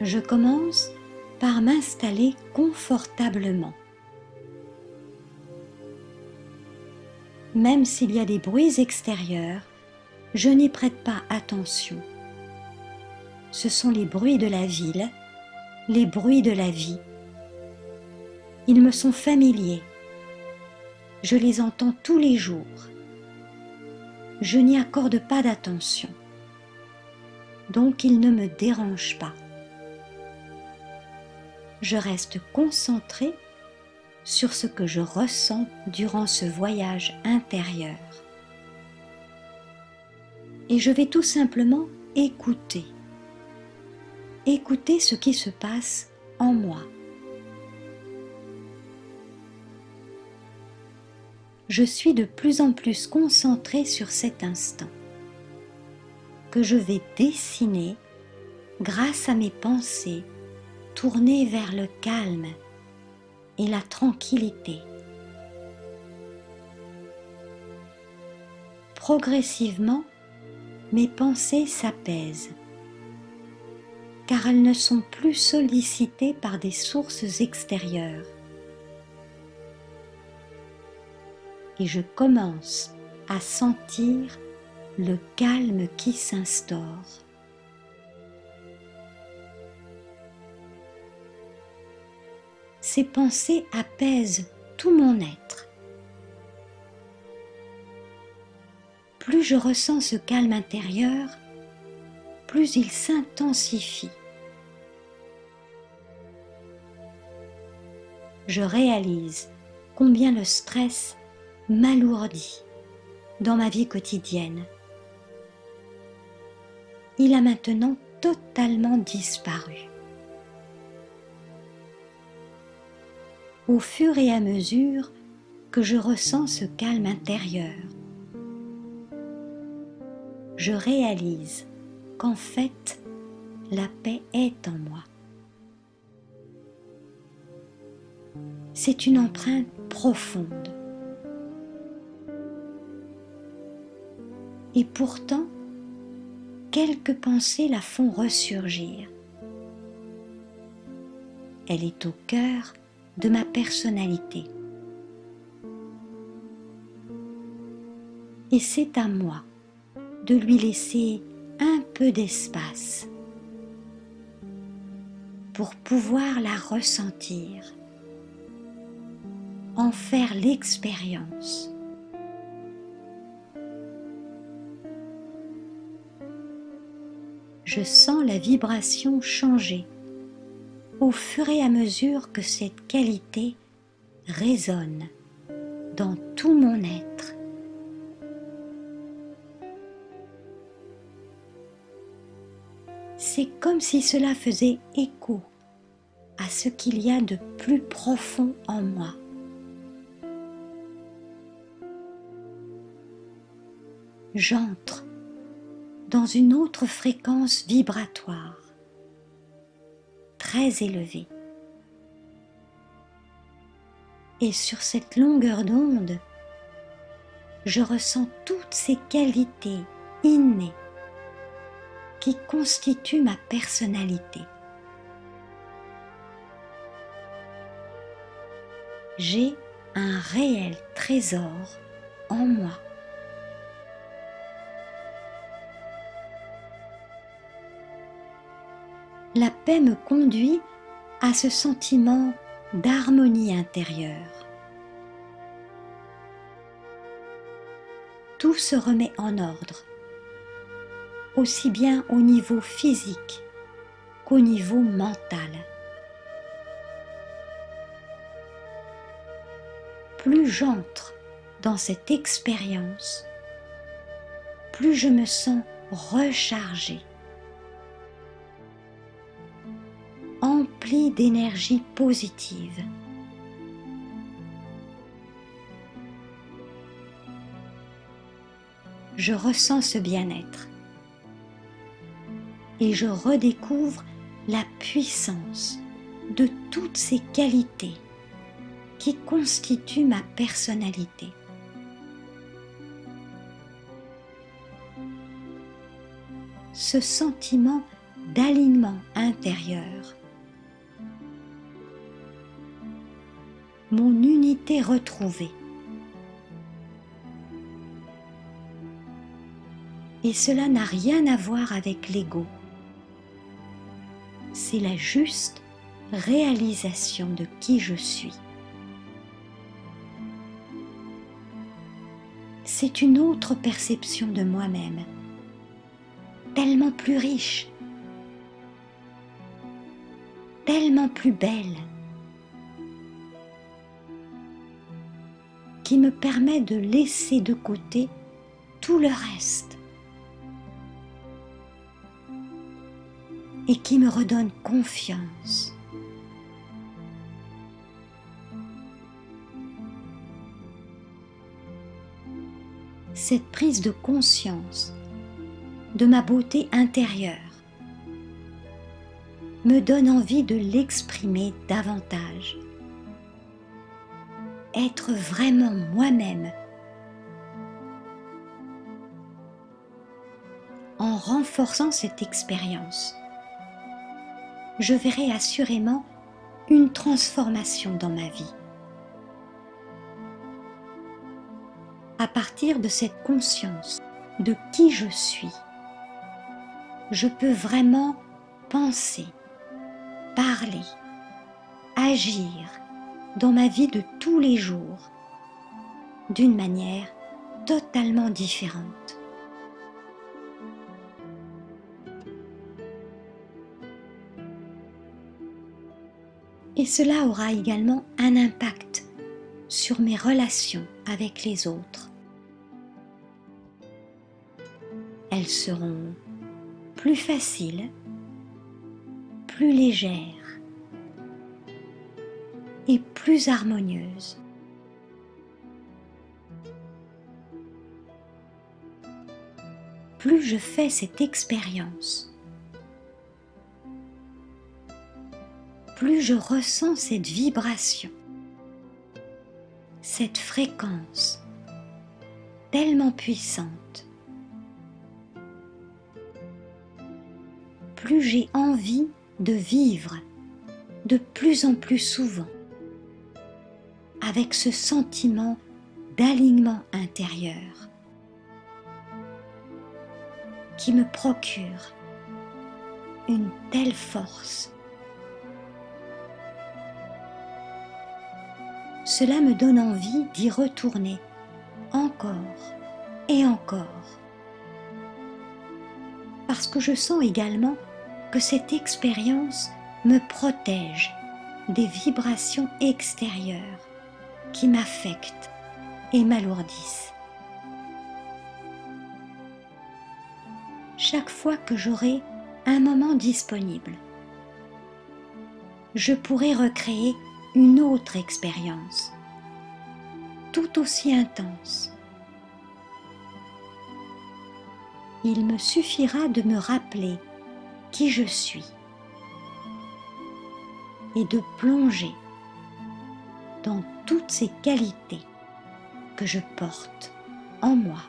Je commence par m'installer confortablement. Même s'il y a des bruits extérieurs, je n'y prête pas attention. Ce sont les bruits de la ville, les bruits de la vie. Ils me sont familiers. Je les entends tous les jours. Je n'y accorde pas d'attention. Donc ils ne me dérangent pas. Je reste concentrée sur ce que je ressens durant ce voyage intérieur. Et je vais tout simplement écouter. Écouter ce qui se passe en moi. Je suis de plus en plus concentrée sur cet instant que je vais dessiner grâce à mes pensées tournées vers le calme et la tranquillité. Progressivement, mes pensées s'apaisent car elles ne sont plus sollicitées par des sources extérieures. Et je commence à sentir le calme qui s'instaure. Ces pensées apaisent tout mon être. Plus je ressens ce calme intérieur, plus il s'intensifie. Je réalise combien le stress m'alourdit dans ma vie quotidienne. Il a maintenant totalement disparu. Au fur et à mesure que je ressens ce calme intérieur, je réalise qu'en fait, la paix est en moi. C'est une empreinte profonde. Et pourtant, quelques pensées la font ressurgir. Elle est au cœur de ma personnalité. Et c'est à moi de lui laisser un peu d'espace pour pouvoir la ressentir, en faire l'expérience. Je sens la vibration changer au fur et à mesure que cette qualité résonne dans tout mon être. C'est comme si cela faisait écho à ce qu'il y a de plus profond en moi. J'entre dans une autre fréquence vibratoire, très élevée. Et sur cette longueur d'onde, je ressens toutes ces qualités innées qui constituent ma personnalité. J'ai un réel trésor en moi. La paix me conduit à ce sentiment d'harmonie intérieure. Tout se remet en ordre, aussi bien au niveau physique qu'au niveau mental. Plus j'entre dans cette expérience, plus je me sens rechargée, emplie d'énergie positive. Je ressens ce bien-être et je redécouvre la puissance de toutes ces qualités qui constituent ma personnalité. Ce sentiment d'alignement intérieur, mon unité retrouvée. Et cela n'a rien à voir avec l'ego. C'est la juste réalisation de qui je suis. C'est une autre perception de moi-même, tellement plus riche, tellement plus belle, qui me permet de laisser de côté tout le reste et qui me redonne confiance. Cette prise de conscience de ma beauté intérieure me donne envie de l'exprimer davantage. Être vraiment moi-même en renforçant cette expérience, je verrai assurément une transformation dans ma vie. À partir de cette conscience de qui je suis, je peux vraiment penser, parler, agir dans ma vie de tous les jours d'une manière totalement différente. Et cela aura également un impact sur mes relations avec les autres. Elles seront plus faciles, plus légères et plus harmonieuses. Plus je fais cette expérience, plus je ressens cette vibration, cette fréquence tellement puissante, plus j'ai envie de vivre de plus en plus souvent avec ce sentiment d'alignement intérieur qui me procure une telle force. Cela me donne envie d'y retourner encore et encore, parce que je sens également que cette expérience me protège des vibrations extérieures qui m'affectent et m'alourdissent. Chaque fois que j'aurai un moment disponible, je pourrai recréer une autre expérience, tout aussi intense. Il me suffira de me rappeler qui je suis et de plonger dans toutes ces qualités que je porte en moi.